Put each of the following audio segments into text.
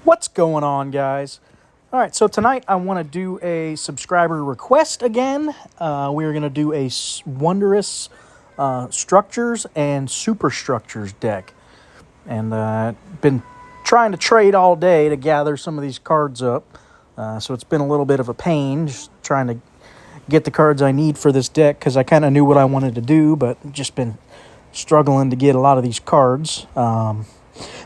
What's going on, guys? All right, so tonight I want to do a subscriber request again. We're going to do a wondrous structures and superstructures deck. And been trying to trade all day to gather some of these cards up. So it's been a little bit of a pain just trying to get the cards I need for this deck because I kind of knew what I wanted to do, but just been struggling to get a lot of these cards.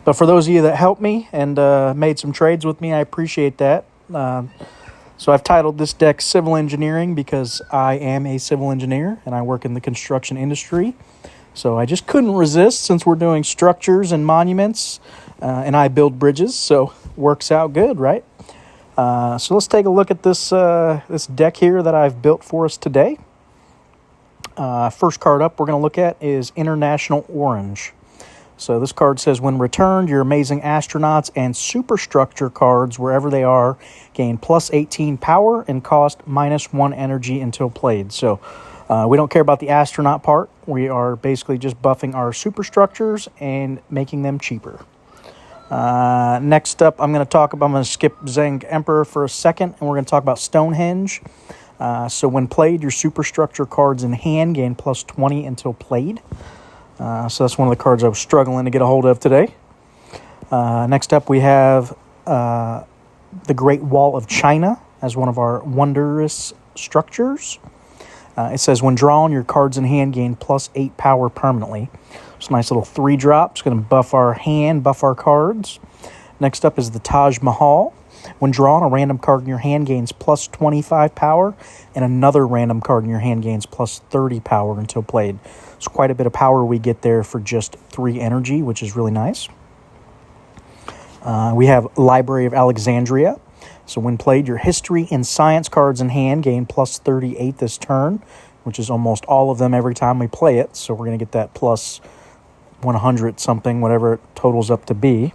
But for those of you that helped me and made some trades with me, I appreciate that. So I've titled this deck Civil Engineering because I am a civil engineer and I work in the construction industry. So I just couldn't resist since we're doing structures and monuments and I build bridges. So works out good, right? So let's take a look at this this deck here that I've built for us today. First card up we're going to look at is International Orange. So this card says, when returned, your amazing astronauts and superstructure cards, wherever they are, gain plus 18 power and cost minus 1 energy until played. So we don't care about the astronaut part. We are basically just buffing our superstructures and making them cheaper. Next up, I'm going to skip Zeng Emperor for a second, and we're going to talk about Stonehenge. So when played, your superstructure cards in hand gain plus 20 until played. So that's one of the cards I was struggling to get a hold of today. Next up, we have the Great Wall of China as one of our wondrous structures. It says, when drawn, your cards in hand gain plus 8 power permanently. It's a nice little 3-drop. It's going to buff our hand, buff our cards. Next up is the Taj Mahal. When drawn, a random card in your hand gains plus 25 power, and another random card in your hand gains plus 30 power until played. It's quite a bit of power we get there for just 3 energy, which is really nice. We have Library of Alexandria. So when played, your history and science cards in hand gain plus 38 this turn, which is almost all of them every time we play it. So we're going to get that plus 100 something, whatever it totals up to be.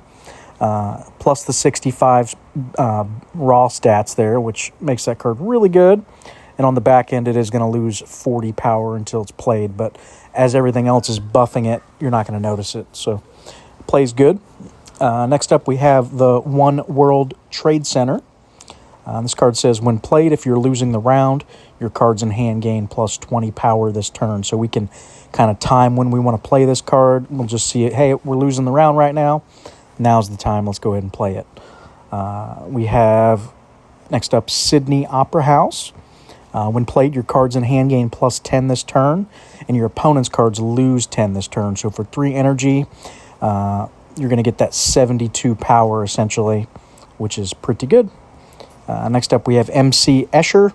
Plus the 65 raw stats there, which makes that card really good. And on the back end, it is going to lose 40 power until it's played. But as everything else is buffing it, you're not going to notice it. So it plays good. Next up, we have the One World Trade Center. This card says, when played, if you're losing the round, your cards in hand gain plus 20 power this turn. So we can kind of time when we want to play this card. We'll just see it. Hey, we're losing the round right now. Now's the time. Let's go ahead and play it. We have, next up, Sydney Opera House. When played, your cards in hand gain plus 10 this turn, and your opponent's cards lose 10 this turn. So for 3 energy, you're going to get that 72 power, essentially, which is pretty good. Next up, we have MC Escher.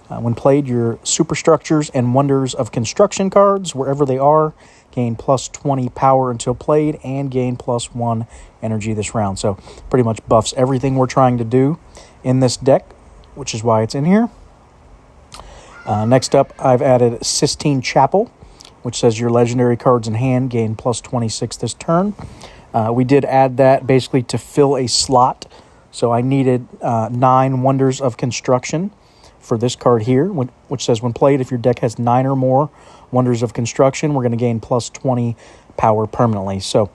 When played, your superstructures and wonders of construction cards, wherever they are, gain plus 20 power until played and gain plus 1 energy this round. So pretty much buffs everything we're trying to do in this deck, which is why it's in here. Next up, I've added Sistine Chapel, which says your legendary cards in hand gain plus 26 this turn. We did add that basically to fill a slot. So I needed 9 Wonders of Construction for this card here, which says when played, if your deck has 9 or more Wonders of Construction, we're going to gain plus 20 power permanently. So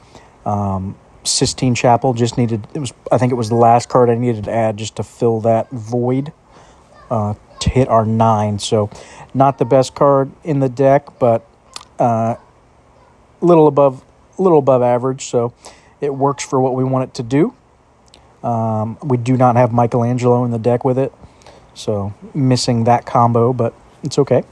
Sistine Chapel just needed, I think it was the last card I needed to add just to fill that void to hit our 9. So not the best card in the deck, but a little above average. So it works for what we want it to do. We do not have Michelangelo in the deck with it, so missing that combo, but it's okay.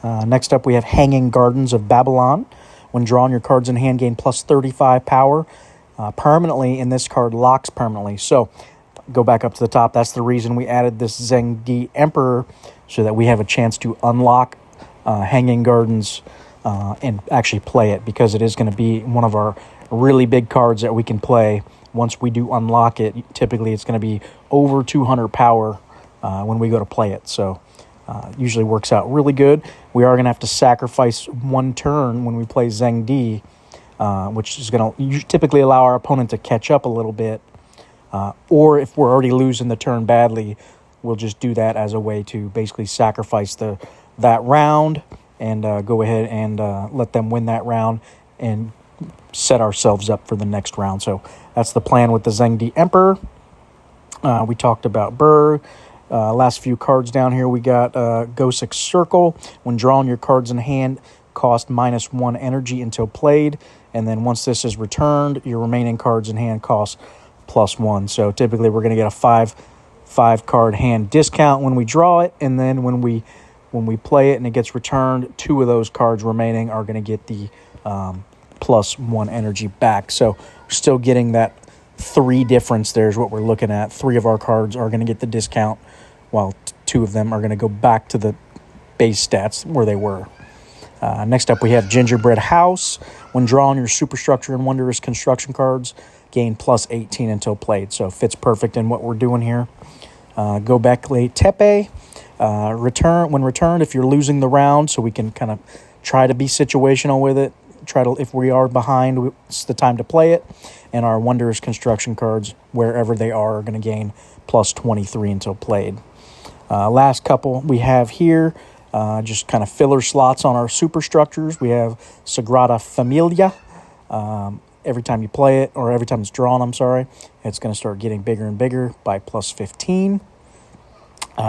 Next up, we have Hanging Gardens of Babylon. When drawn, your cards in hand gain plus 35 power permanently, and this card locks permanently. So go back up to the top. That's the reason we added this Zeng Emperor, so that we have a chance to unlock Hanging Gardens and actually play it, because it is going to be one of our really big cards that we can play. Once we do unlock it, typically it's going to be over 200 power when we go to play it. So usually works out really good. We are going to have to sacrifice 1 turn when we play Zeng D, which is going to typically allow our opponent to catch up a little bit. Or if we're already losing the turn badly, we'll just do that as a way to basically sacrifice that round and go ahead and let them win that round and set ourselves up for the next round. So that's the plan with the Zeng D Emperor. We talked about Burr. Last few cards down here, we got Gosick Circle. When drawing, your cards in hand cost -1 energy until played. And then once this is returned, your remaining cards in hand cost +1. So typically we're going to get a five card hand discount when we draw it. And then when we play it and it gets returned, 2 of those cards remaining are going to get the +1 energy back. So we're still getting that 3 difference. There's what we're looking at. 3 of our cards are going to get the discount, while 2 of them are going to go back to the base stats where they were. Next up, we have Gingerbread House. When drawing your Superstructure and Wondrous Construction cards, gain +18 until played. So fits perfect in what we're doing here. Gobekli Tepe. When returned, if you're losing the round, so we can kind of try to be situational with it. If we are behind, it's the time to play it. And our Wondrous Construction cards, wherever they are going to gain +23 until played. Last couple we have here, just kind of filler slots on our Superstructures. We have Sagrada Familia. Every time you play it, or every time it's drawn, it's going to start getting bigger and bigger by +15.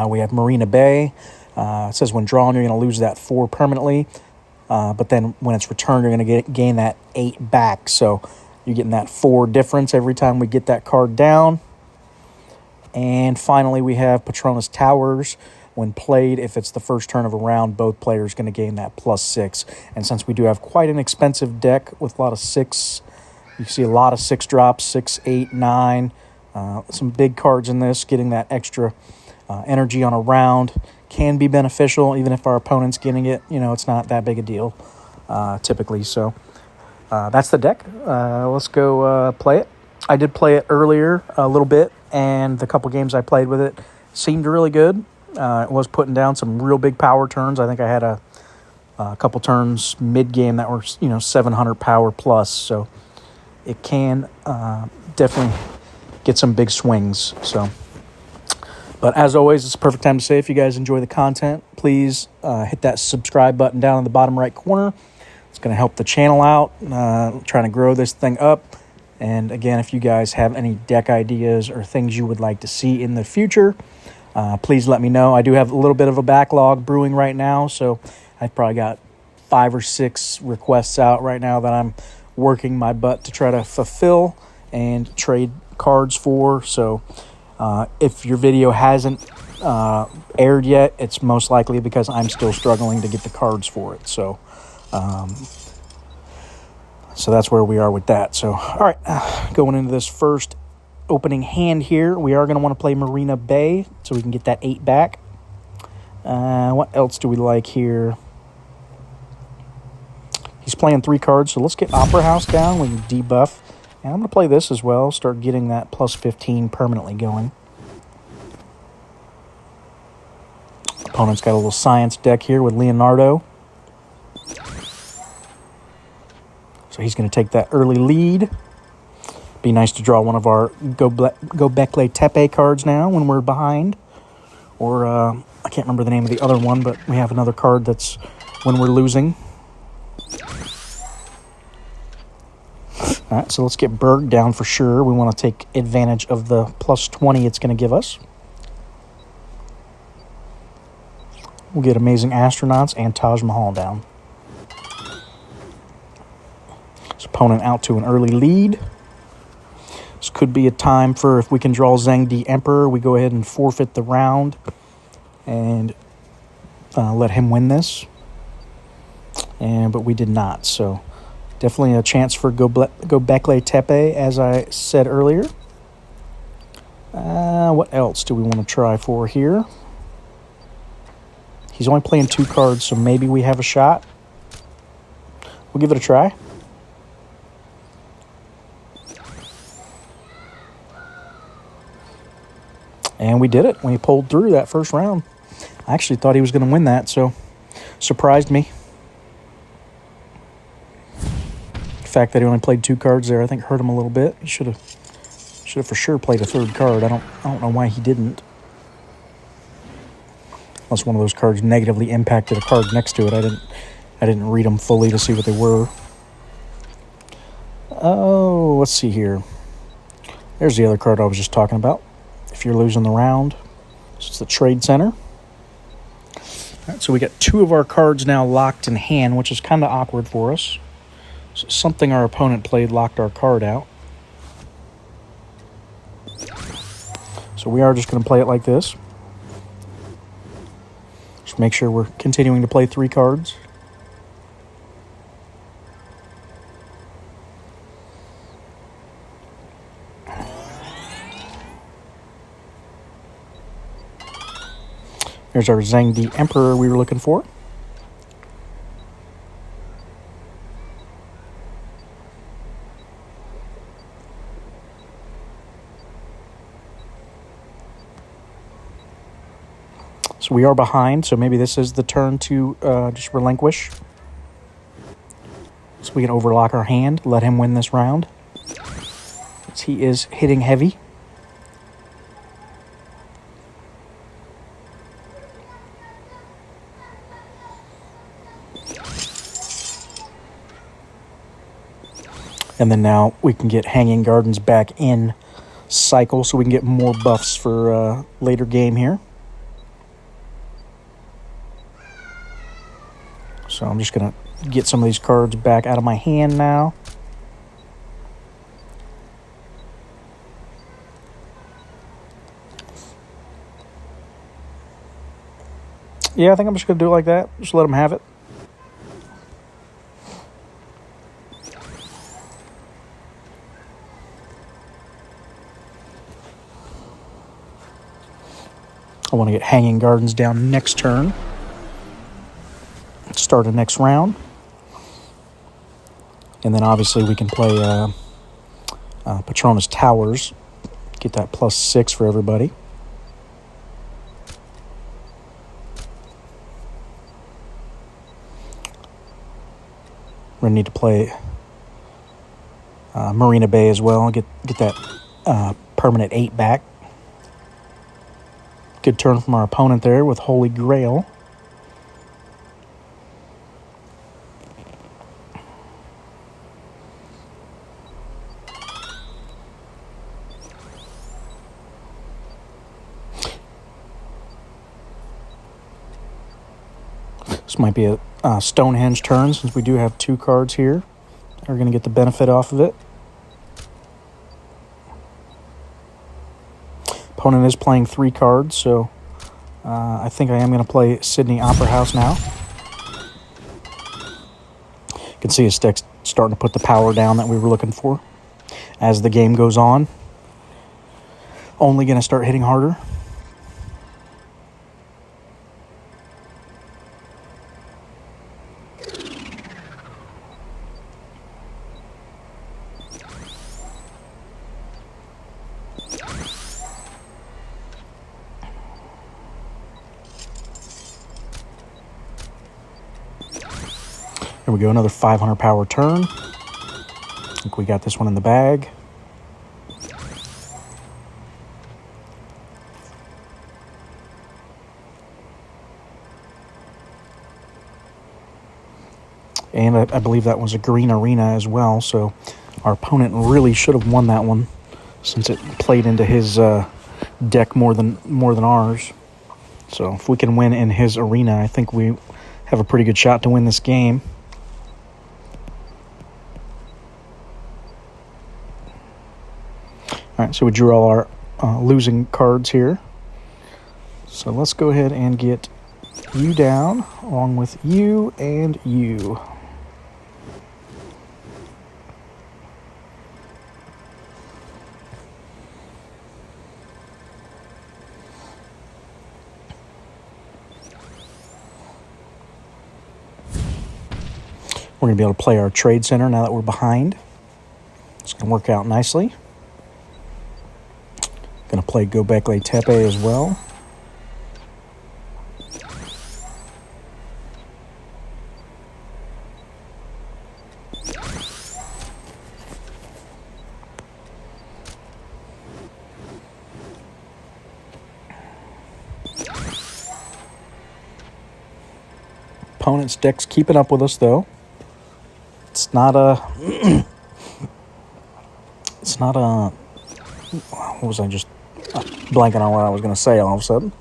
We have Marina Bay. It says when drawn, you're going to lose that 4 permanently. But then when it's returned, you're going to gain that 8 back. So you're getting that 4 difference every time we get that card down. And finally, we have Patronus Towers. When played, if it's the first turn of a round, both players are going to gain that +6. And since we do have quite an expensive deck with a lot of 6, you see a lot of 6 drops, 6, 8, 9. Some big cards in this, getting that extra energy on a round can be beneficial, even if our opponent's getting it. It's not that big a deal typically. So that's the deck. Let's go play it. I did play it earlier a little bit, and the couple games I played with it seemed really good. It was putting down some real big power turns. I think I had a couple turns mid-game that were 700 power plus, so it can definitely get some big swings. But as always, it's a perfect time to say, if you guys enjoy the content, please hit that subscribe button down in the bottom right corner. It's going to help the channel out, trying to grow this thing up. And again, if you guys have any deck ideas or things you would like to see in the future, please let me know. I do have a little bit of a backlog brewing right now, so I've probably got 5 or 6 requests out right now that I'm working my butt to try to fulfill and trade cards for. So if your video hasn't aired yet, it's most likely because I'm still struggling to get the cards for it. So that's where we are with that. So, all right, going into this first opening hand here, we are going to want to play Marina Bay so we can get that 8 back. What else do we like here? He's playing 3 cards, so let's get Opera House down. We can debuff. And I'm going to play this as well, start getting that +15 permanently going. Opponent's got a little science deck here with Leonardo. So he's going to take that early lead. Be nice to draw one of our Gobekli Tepe cards now when we're behind. Or, I can't remember the name of the other one, but we have another card that's when we're losing. All right, so let's get Berg down for sure. We want to take advantage of the +20 it's going to give us. We'll get Amazing Astronauts and Taj Mahal down. So opponent out to an early lead. This could be a time for, if we can draw Zhang Di Emperor, we go ahead and forfeit the round and let him win this. But we did not, so definitely a chance for Gobekli Tepe, as I said earlier. What else do we want to try for here? He's only playing 2 cards, so maybe we have a shot. We'll give it a try. And we did it. We pulled through that first round. I actually thought he was going to win that, so surprised me. The fact that he only played 2 cards there, I think, hurt him a little bit. He should have for sure played a 3rd card. I don't know why he didn't. Unless one of those cards negatively impacted a card next to it. I didn't read them fully to see what they were. Oh, let's see here. There's the other card I was just talking about. if you're losing the round. So it's the trade center. All right, so we got 2 of our cards now locked in hand, which is kind of awkward for us. So something our opponent played locked our card out. So we are just going to play it like this. Just make sure we're continuing to play 3 cards. There's our Zhang the Emperor we were looking for. So we are behind, so maybe this is the turn to just relinquish. So we can overlock our hand, let him win this round. As he is hitting heavy. And then now we can get Hanging Gardens back in cycle so we can get more buffs for later game here. So I'm just going to get some of these cards back out of my hand now. Yeah, I think I'm just going to do it like that. Just let them have it. I want to get Hanging Gardens down next turn. Start a next round. And then obviously we can play Patronus Towers. Get that +6 for everybody. We're going to need to play Marina Bay as well. Get that permanent 8 back. Good turn from our opponent there with Holy Grail. This might be a Stonehenge turn since we do have 2 cards here. We're going to get the benefit off of it. Opponent is playing 3 cards, so I think I am going to play Sydney Opera House now. You can see his deck's starting to put the power down that we were looking for as the game goes on. Only going to start hitting harder. There we go, another 500 power turn. I think we got this one in the bag. And I believe that was a green arena as well, so our opponent really should have won that one since it played into his deck more than ours. So if we can win in his arena, I think we have a pretty good shot to win this game. All right, so we drew all our losing cards here. So let's go ahead and get you down, along with you and you. We're going to be able to play our trade center now that we're behind. It's going to work out nicely. Going to play Göbekli Tepe as well. Opponent's deck's keeping up with us, though. It's not a... It's not a... What was I just Blanking on what I was going to say all of a sudden.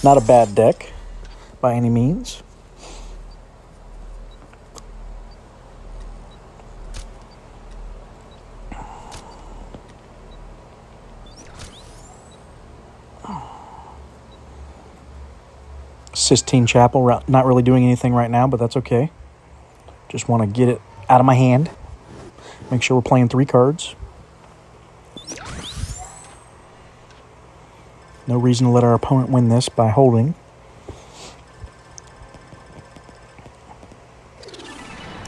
Not a bad deck by any means. Sistine Chapel, not really doing anything right now, but that's okay. Just want to get it out of my hand. Make sure we're playing 3 cards. No reason to let our opponent win this by holding.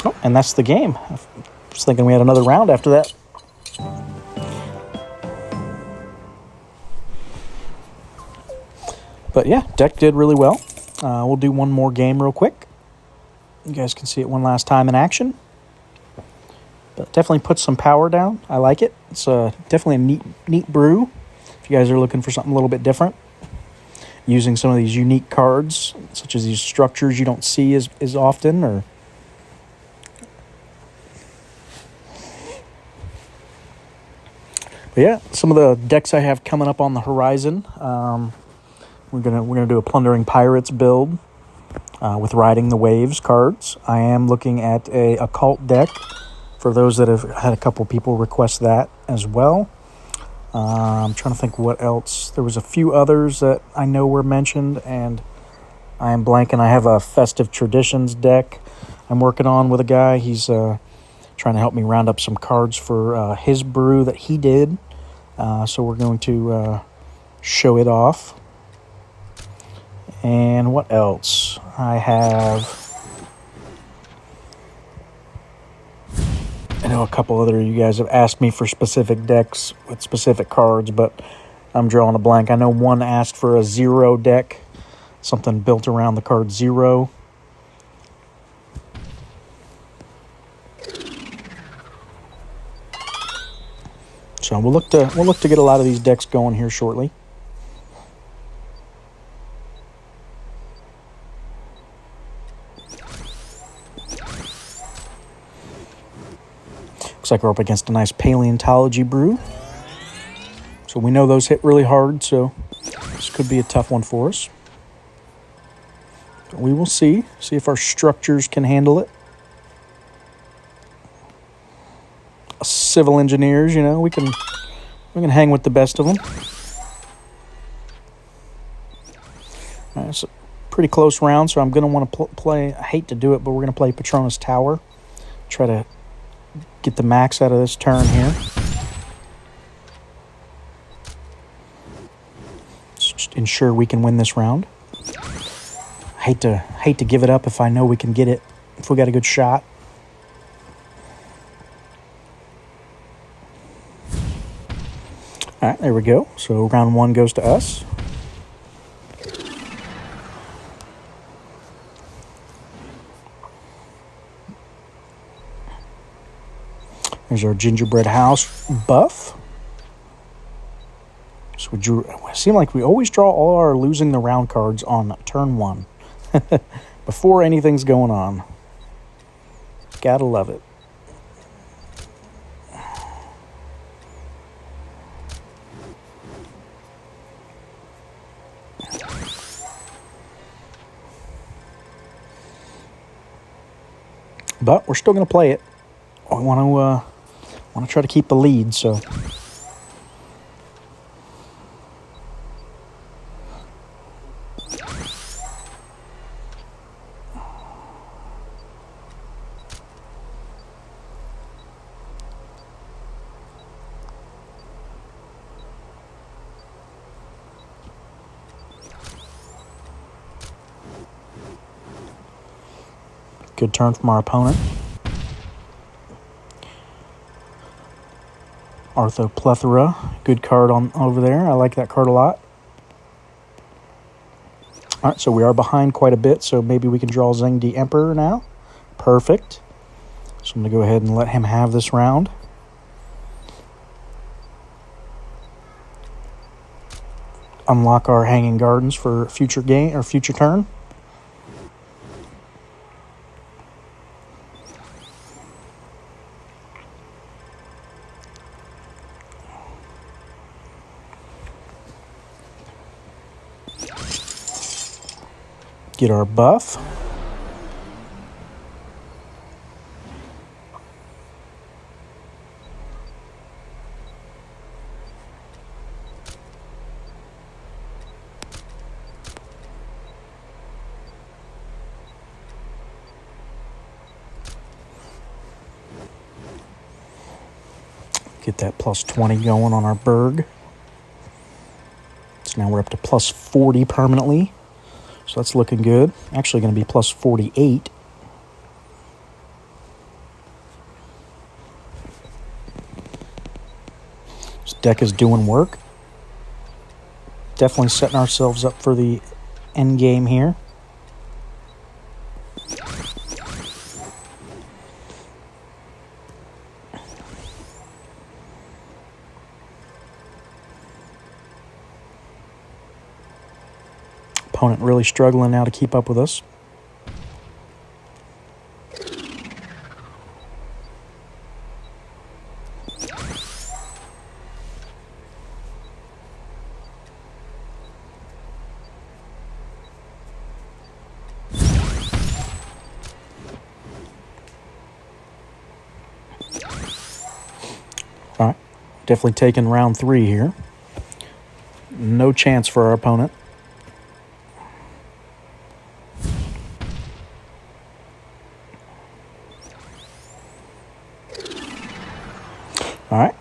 Oh, and that's the game. I was thinking we had another round after that. But yeah, deck did really well. We'll do one more game real quick. You guys can see it one last time in action. But definitely put some power down. I like it. It's definitely a neat brew. If you guys are looking for something a little bit different. Using some of these unique cards, such as these structures you don't see as often. But yeah, some of the decks I have coming up on the horizon. We're gonna do a Plundering Pirates build with Riding the Waves cards. I am looking at a Occult deck for those that have had a couple people request that as well. I'm trying to think what else. There was a few others that I know were mentioned, and I am blanking. I have a Festive Traditions deck I'm working on with a guy. He's trying to help me round up some cards for his brew that he did. So we're going to show it off. And what else? I know a couple other you guys have asked me for specific decks with specific cards, but I'm drawing a blank. I know one asked for a 0 deck, something built around the card 0. So we'll look to get a lot of these decks going here shortly. Looks like we're up against a nice Paleontology brew. So we know those hit really hard, so this could be a tough one for us. But we will see if our structures can handle it. Civil engineers, we can hang with the best of them. All right, it's a pretty close round, so I'm going to want to play. I hate to do it, but we're going to play Patronus Tower. Try to get the max out of this turn here. Just ensure we can win this round. Hate to give it up if I know we can get it, if we got a good shot. All right, there we go. So round 1 goes to us. There's our gingerbread house buff. So it seemed like we always draw all our losing the round cards on turn 1. Before anything's going on. Gotta love it. But we're still going to play it. I want to try to keep the lead, so. Good turn from our opponent. Arthroplethora, good card on over there. I like that card a lot. All right, so we are behind quite a bit, so maybe we can draw Zengdi Emperor now. Perfect. So I'm going to go ahead and let him have this round. Unlock our Hanging Gardens for future game or future turn. Get our buff. Get that plus 20 going on our Berg. So now we're up to plus 40 permanently. So that's looking good. Actually going to be plus 48. This deck is doing work. Definitely setting ourselves up for the end game here. Opponent really struggling now to keep up with us. All right, definitely taking round 3 here. No chance for our opponent. All right,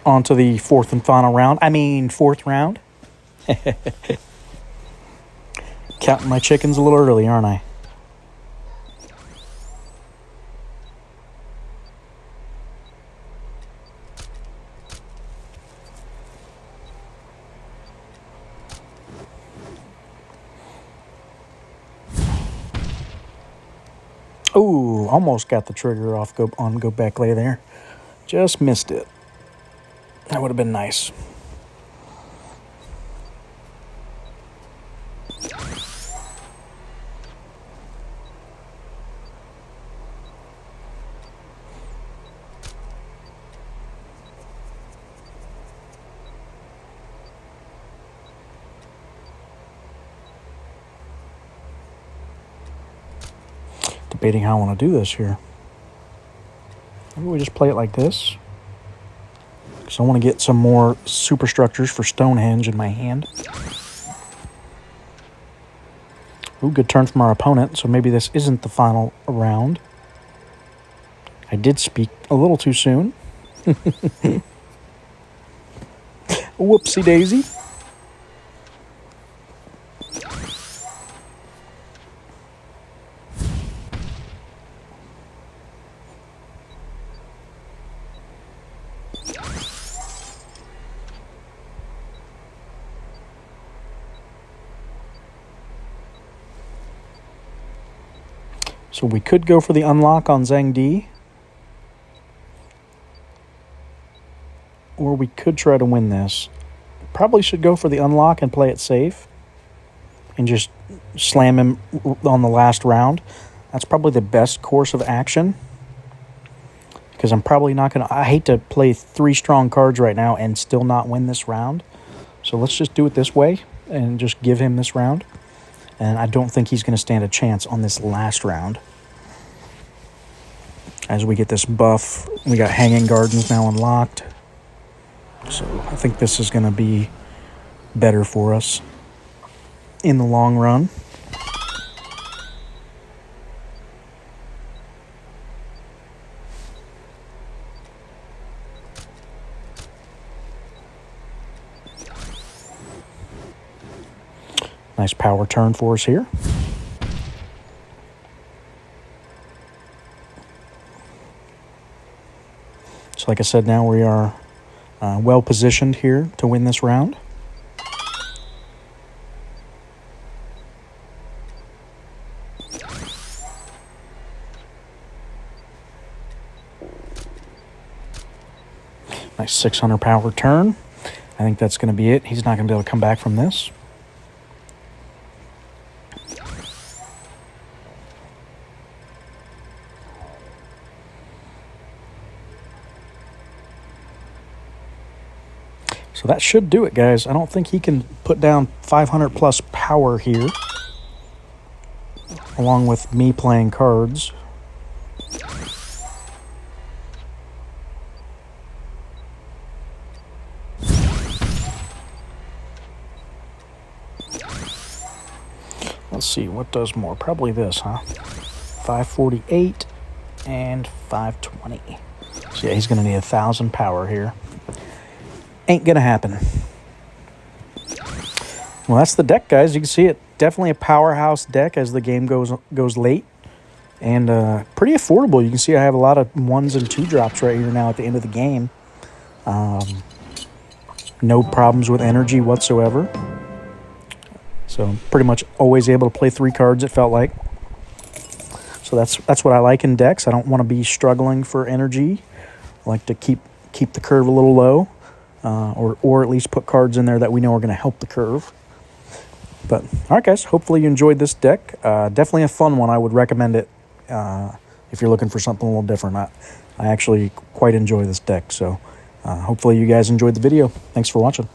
on to the fourth round. Counting my chickens a little early, aren't I? Ooh, almost got the trigger off go back later there. Just missed it. That would have been nice. Debating how I want to do this here. Maybe we just play it like this. Because I want to get some more superstructures for Stonehenge in my hand. Ooh, good turn from our opponent, so maybe this isn't the final round. I did speak a little too soon. Whoopsie daisy. So we could go for the unlock on Zhang Di. Or we could try to win this. Probably should go for the unlock and play it safe. And just slam him on the last round. That's probably the best course of action. Because I'm probably not going to... I hate to play 3 strong cards right now and still not win this round. So let's just do it this way. And just give him this round. And I don't think he's going to stand a chance on this last round. As we get this buff, we got Hanging Gardens now unlocked. So I think this is going to be better for us in the long run. Nice power turn for us here. So like I said, now we are well positioned here to win this round. Nice 600 power turn. I think that's going to be it. He's not going to be able to come back from this. So that should do it, guys. I don't think he can put down 500 plus power here. along with me playing cards. Let's see, what does more? Probably this, huh? 548 and 520. So yeah, he's going to need 1,000 power here. Ain't going to happen. Well, that's the deck, guys. You can see it. Definitely a powerhouse deck as the game goes late. And pretty affordable. You can see I have a lot of 1s and 2 drops right here now at the end of the game. No problems with energy whatsoever. So pretty much always able to play 3 cards, it felt like. So that's what I like in decks. I don't want to be struggling for energy. I like to keep the curve a little low, or at least put cards in there that we know are going to help the curve. But all right, guys, hopefully you enjoyed this deck. Definitely a fun one. I would recommend it if you're looking for something a little different. I actually quite enjoy this deck. So hopefully you guys enjoyed the video. Thanks for watching.